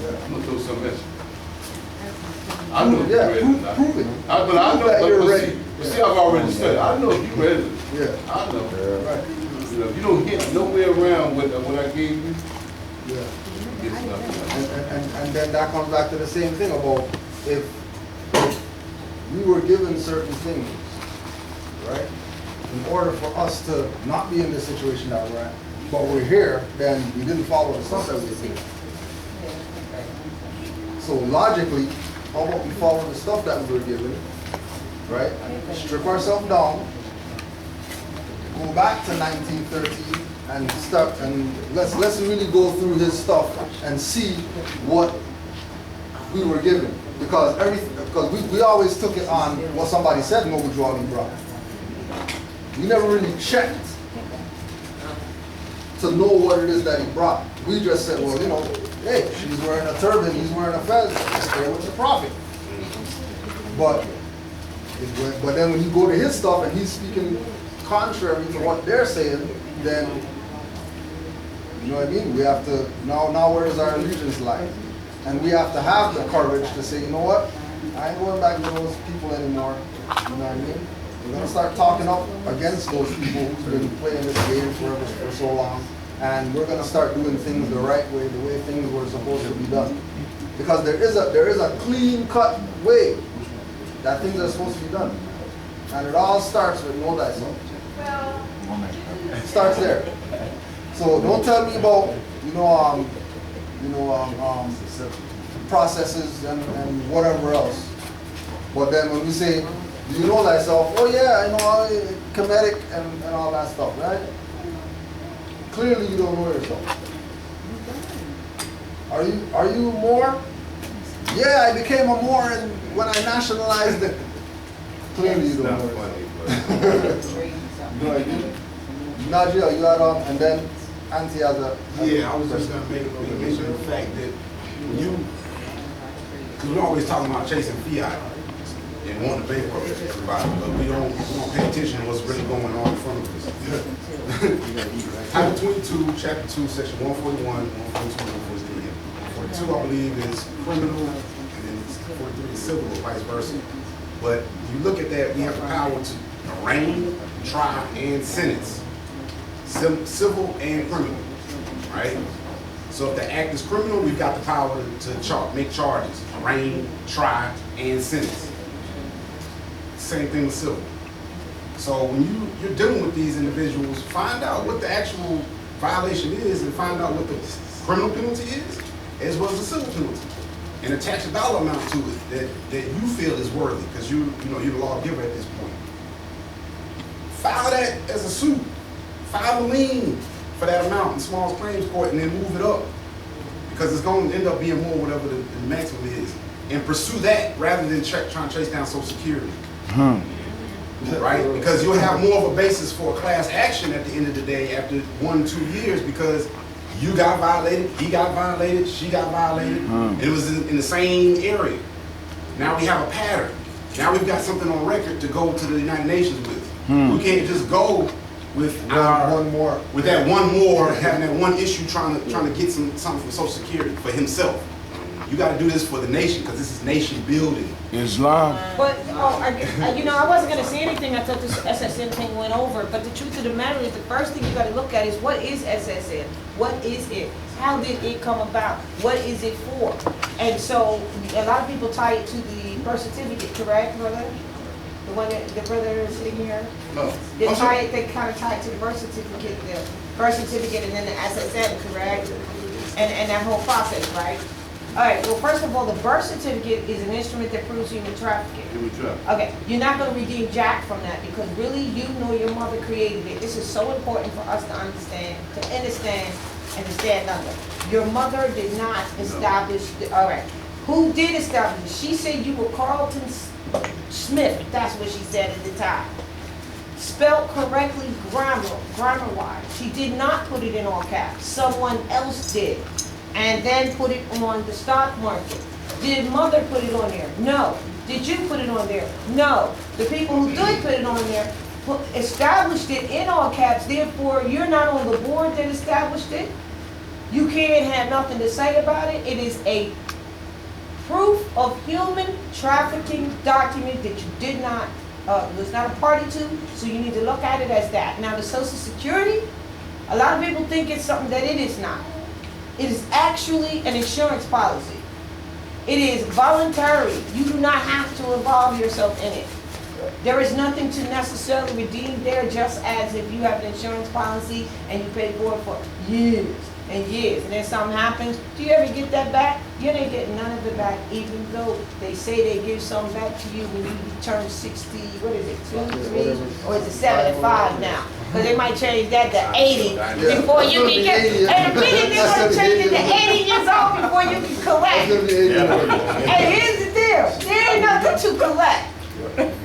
I'm gonna throw something at you. I know if you're ready. Prove it. But I know that you're ready. See, I've already said it. I know if you're ready. Yeah. I know. Right. You know, if you don't hit nowhere around what I gave you, Yeah. you get nothing. And then that comes back to the same thing about if we were given certain things, right? In order for us to not be in the situation that we're in, but we're here, then we didn't follow the stuff that we did. So logically, how about we follow the stuff that we were given, right? Strip ourselves down, go back to 1913 and start, and let's really go through his stuff and see what we were given. Because we always took it on what somebody said Noble Drew brought. We never really checked to know what it is that he brought. We just said, well, you know, hey, she's wearing a turban, he's wearing a fez, there with the prophet. But then when you go to his stuff and he's speaking contrary to what they're saying, then, you know what I mean? We have to, now where does our allegiance lie? And we have to have the courage to say, you know what? I ain't going back to those people anymore. You know what I mean? We're going to start talking up against those people who've been playing this game for so long. And we're going to start doing things the right way, the way things were supposed to be done. Because there is a clean-cut way that things are supposed to be done. And it all starts with know thyself. It starts there. So don't tell me about, processes and whatever else. But then when we say, do you know thyself? Oh yeah, I know comedic and all that stuff, right? Clearly you don't know yourself. Are you more? Yeah, I became a more when I nationalized it. Clearly you don't know yourself. Najee, you had and then Auntie has a... Yeah, I was just going to make a mention of the fact that because we're always talking about chasing fiat and wanting to bankrupt everybody, but we don't pay attention to what's really going on in front of us. Title 22, Chapter 2, Section 141, 142, 143. 142, I believe, is criminal, and then 43 is civil, or vice versa. But you look at that, we have the power to arraign, try, and sentence. Civil and criminal, right? So if the act is criminal, we've got the power to make charges, arraign, try, and sentence. Same thing with civil. So when you're dealing with these individuals, find out what the actual violation is and find out what the criminal penalty is, as well as the civil penalty. And attach a dollar amount to it that you feel is worthy, because you're the lawgiver at this point. File that as a suit. File a lien for that amount in small claims court and then move it up, because it's going to end up being more whatever the maximum is, and pursue that rather than trying to chase down Social Security. Right? Because you'll have more of a basis for a class action at the end of the day after 1-2 years, because you got violated, he got violated, she got violated, and it was in the same area. Now we have a pattern. Now we've got something on record to go to the United Nations with. We can't just go with having that one issue trying to get something from Social Security for himself. You got to do this for the nation, because this is nation building. Islam. But I wasn't going to say anything. I thought this SSN thing went over. But the truth of the matter is, the first thing you got to look at is, what is SSN? What is it? How did it come about? What is it for? And so a lot of people tie it to the birth certificate, correct, brother? The one that the brother is sitting here? No. They kind of tie it to the birth certificate, and then the SSN, correct? And that whole process, right? All right, well, first of all, the birth certificate is an instrument that proves human trafficking. Okay, you're not going to redeem jack from that, because really you know your mother created it. This is so important for us to understand and to stand under. Your mother did not establish, all right. Who did establish it? She said you were Carlton Smith, that's what she said at the time. Spelled correctly grammar-wise. She did not put it in all caps. Someone else did. And then put it on the stock market. Did mother put it on there? No. Did you put it on there? No. The people who did put it on there established it in all caps, therefore you're not on the board that established it. You can't have nothing to say about it. It is a proof of human trafficking document that you did not, was not a party to, so you need to look at it as that. Now the Social Security, a lot of people think it's something that it is not. It is actually an insurance policy. It is voluntary. You do not have to involve yourself in it. There is nothing to necessarily redeem there, just as if you have an insurance policy and you pay for it for years and years, and then something happens, do you ever get that back? You ain't getting none of it back, even though they say they give some back to you when you turn 60, what is it, 2, 3, or is it 75 now? Because they might change that to 80 before you can get, and the minute they're going to change it to 80 years old before you can collect. And here's the deal, there ain't nothing to collect.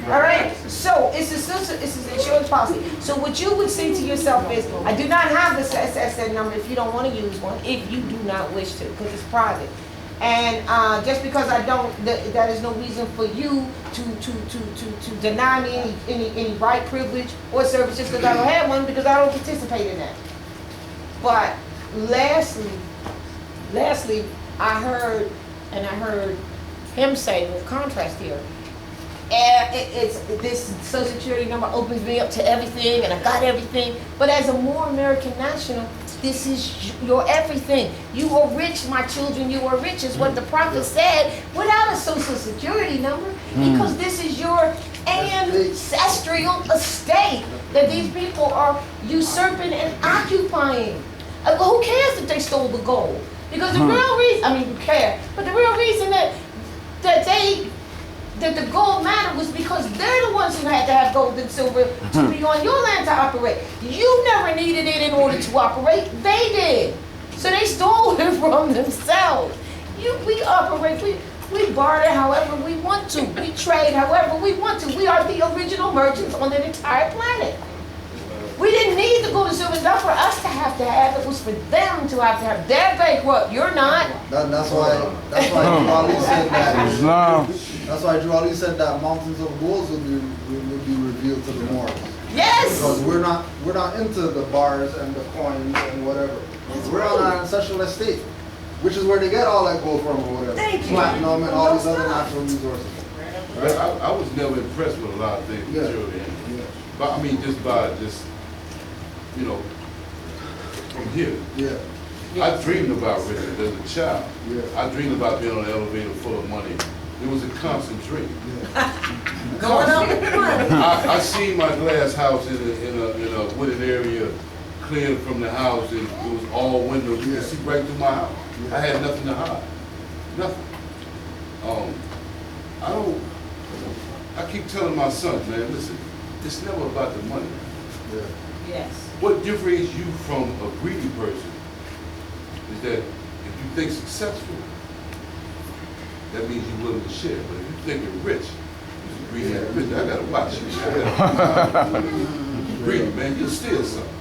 All right, so it's an insurance policy. So what you would say to yourself is, I do not have this SSN number if you don't want to use one, if you do not wish to, because it's private. And just because I don't, that is no reason for you to deny me any right, privilege, or service just because I don't have one, because I don't participate in that. But lastly, I heard him say, with contrast here, it's this Social Security number opens me up to everything, and I got everything. But as a more American national, this is your everything. You are rich, my children. You are rich, is what the prophet said. Without a Social Security number, because this is your ancestral estate that these people are usurping and occupying. Who cares if they stole the gold? Because the real reason, I mean, you care, but the real reason that the gold mattered was because they're the ones who had to have gold and silver to be on your land to operate. You never needed it in order to operate. They did. So they stole it from themselves. We operate, we barter however we want to. We trade however we want to. We are the original merchants on the entire planet. We didn't need the gold and silver. It's not for us to have. It was for them to have. They're bankrupt. You're not. That's why Drew Ali said that. That's why Drew Ali said that mountains of gold will be revealed to the Moors. Yes. Because we're not into the bars and the coins and whatever. We're on our ancestral estate, which is where they get all that gold from or whatever. Thank you. Platinum and all these other natural resources. But I was never impressed with a lot of things materially. Yeah. But I mean, from here. Yeah. I dreamed about riches as a child. Yeah. I dreamed about being on an elevator full of money. It was a constant dream. Going up with the money. I seen my glass house in a wooded area, cleared from the house, and it was all windows. You could see right through my house. I had nothing to hide. Nothing. I keep telling my son, man, listen, it's never about the money. Yeah. Yes. What differentiates you from a greedy person is that if you think successful, that means you're willing to share. But if you think you're rich, you're greedy and rich. I gotta watch you. You're greedy, man. You'll steal something.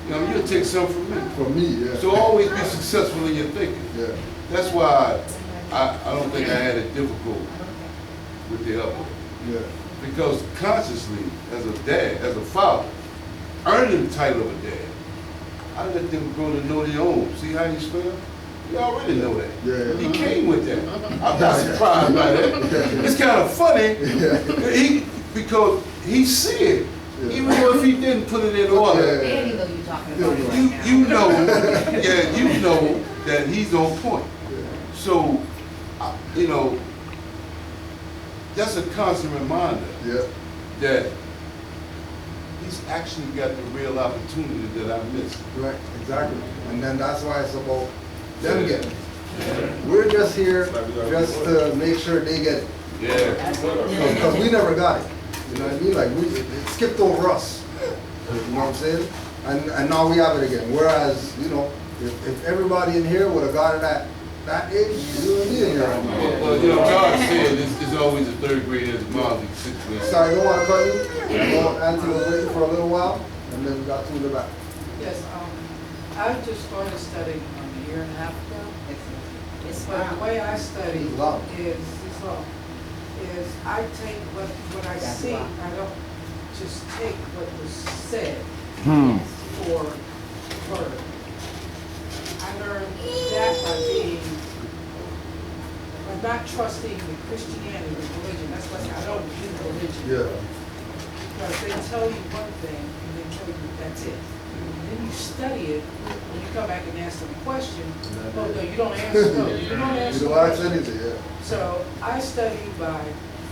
You know, you'll take something from me. For me, yeah. So always be successful in your thinking. Yeah. That's why I don't think I had it difficult with the upper. Yeah. Because consciously, as a dad, as a father, earning the title of a dad, I let them grow to know their own. See how you spell? You already know that. Yeah. He came with that. I'm not surprised by that. It's kind of funny because he see it, even though if he didn't put it in order. And you know you're talking about it right now. You know that he's on point. So, that's a constant reminder that he's actually got the real opportunity that I missed. Right, exactly. And then that's why it's about them getting it. We're just here just to make sure they get it. Yeah. Because we never got it. You know what I mean? Like, it skipped over us. You know what I'm saying? And now we have it again. Whereas, if everybody in here would have got it at that age, you wouldn't be in here anymore. Well, God said it's always a third grader's mom. Sorry, don't want to cut you. Auntie was waiting for a little while, and then we got to the back. Yes, I just started studying a year and a half ago. But the way I study is I take what I see. I don't just take what was said for word. I learned that by not trusting the Christianity, the religion. That's why I don't do religion. Yeah. Because they tell you one thing and they tell you that's it. And then you study it, and you come back and ask them a question. Oh, no, you don't answer. No, you don't answer. You don't ask anything, yeah. So I studied by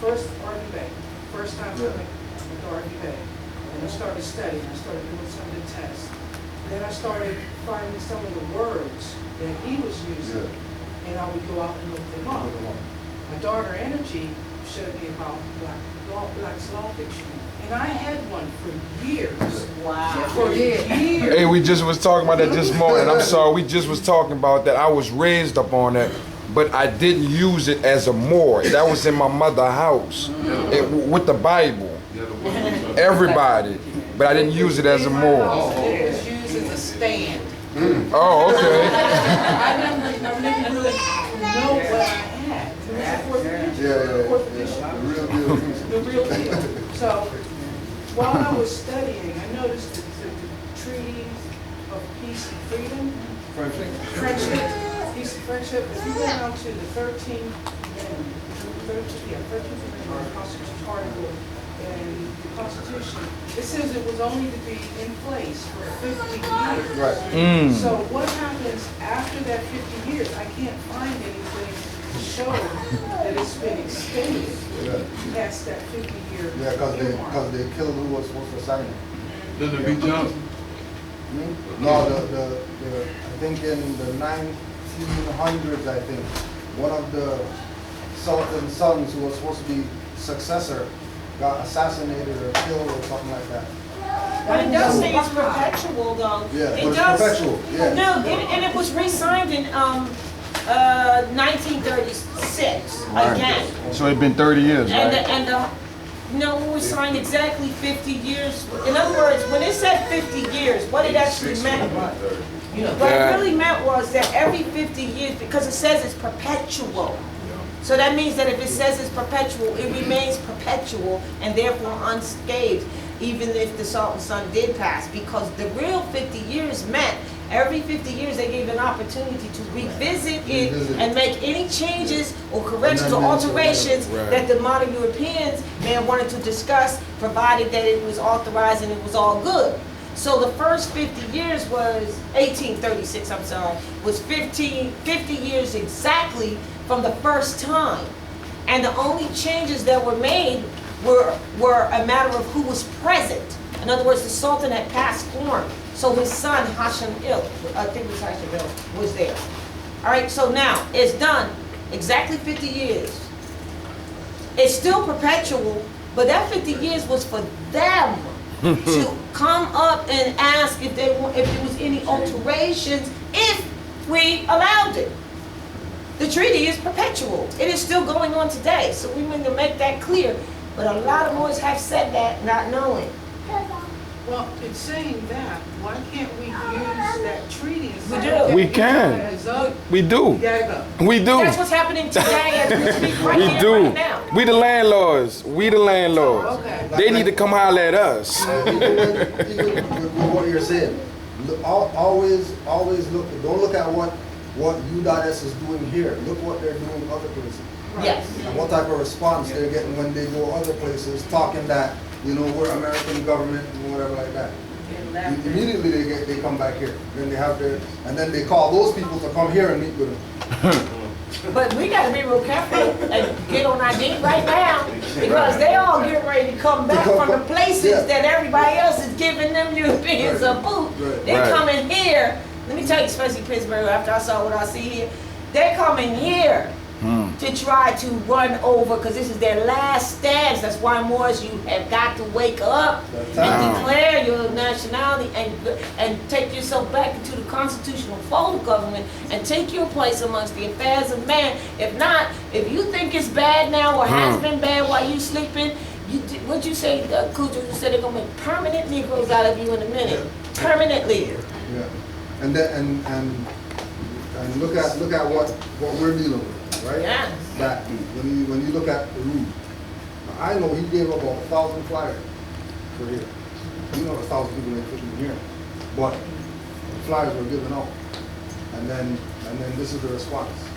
first Argue Bay, first time coming to Argue Bay. And I started studying, I started doing some of the tests. Then I started finding some of the words that he was using, and I would go out and look them up. My daughter Energy showed me about Black's Law Dictionary, and I had one for years. Wow. For years. Hey, we just was talking about that this morning. I'm sorry, we just was talking about that. I was raised up on that, but I didn't use it as a more. That was in my mother's house with the Bible. Everybody, but I didn't use it as a more. It was used as a stand. Oh, okay. I never really know what I had. It was the fourth edition. The real deal. So, while I was studying, I noticed that the treaties of peace and freedom, friendship, peace and friendship, if you go down to the 13th Amendment, Constitution article, and the Constitution, it says it was only to be in place for 50 years. Right. So what happens after that 50 years? I can't find anything to show that it's been extended past that 50-year. Yeah, because they killed who was supposed to sign it. Lyndon B. Johnson. No, I think in the 1900s, I think, one of the Sultan's sons who was supposed to be successor got assassinated or killed or something like that. But it does say it's perpetual though. Yeah, It but it's does. perpetual, yeah. No, and it was re-signed in 1936 again. So it's been 30 years, No, it was signed exactly 50 years. In other words, when it said 50 years, what it actually meant was, what it really meant was that every 50 years, because it says it's perpetual. So that means that if it says it's perpetual, it remains perpetual and therefore unscathed, even if the Sultan's son did pass. Because the real 50 years meant every 50 years they gave an opportunity to revisit it and make any changes or corrections or alterations that the modern Europeans may have wanted to discuss, provided that it was authorized and it was all good. So the first 50 years was 1836, I'm sorry, was 50 years exactly from the first time. And the only changes that were made were a matter of who was present. In other words, the Sultan had passed form. So his son, Hashim Il, I think it was Hashim Il, was there. All right, so now it's done. Exactly 50 years. It's still perpetual, but that 50 years was for them to come up and ask if there was any alterations if we allowed it. The treaty is perpetual. It is still going on today, so we need to make that clear. But a lot of boys have said that, not knowing. Well, in saying that, why can't we use that treaty? We do. We can. We do. We do. That's what's happening today as we speak right We here, do. right now. We the landlords. We the landlords. Okay. They need to come holler at us. Even with what you're saying, always look, don't look at what UDOTS is doing here. Look what they're doing other places. Yes. And what type of response they're getting when they go other places talking that, we're American government and whatever like that. Immediately they come back here. Then they have and then they call those people to come here and meet with them. But we gotta be real careful and get on our feet right now, because they all get ready to come back from the places that everybody else is giving them Europeans a boot. They're coming here. Let me tell you, especially Pittsburgh, after I saw what I see here, they're coming here to try to run over, because this is their last stands. That's why, Moors, you have got to wake up and declare your nationality and take yourself back into the constitutional fold of government and take your place amongst the affairs of man. If not, if you think it's bad now or has been bad while you sleeping, what'd you say, Cujo? You said they're gonna make permanent Negroes out of you in a minute. Permanently. Yeah. And then and look at what we're dealing with. Right? Yes. That when you look at the route, I know he gave about 1,000 flyers for here. 1,000 people ain't fitting here, but the flyers were given out, And then this is the response.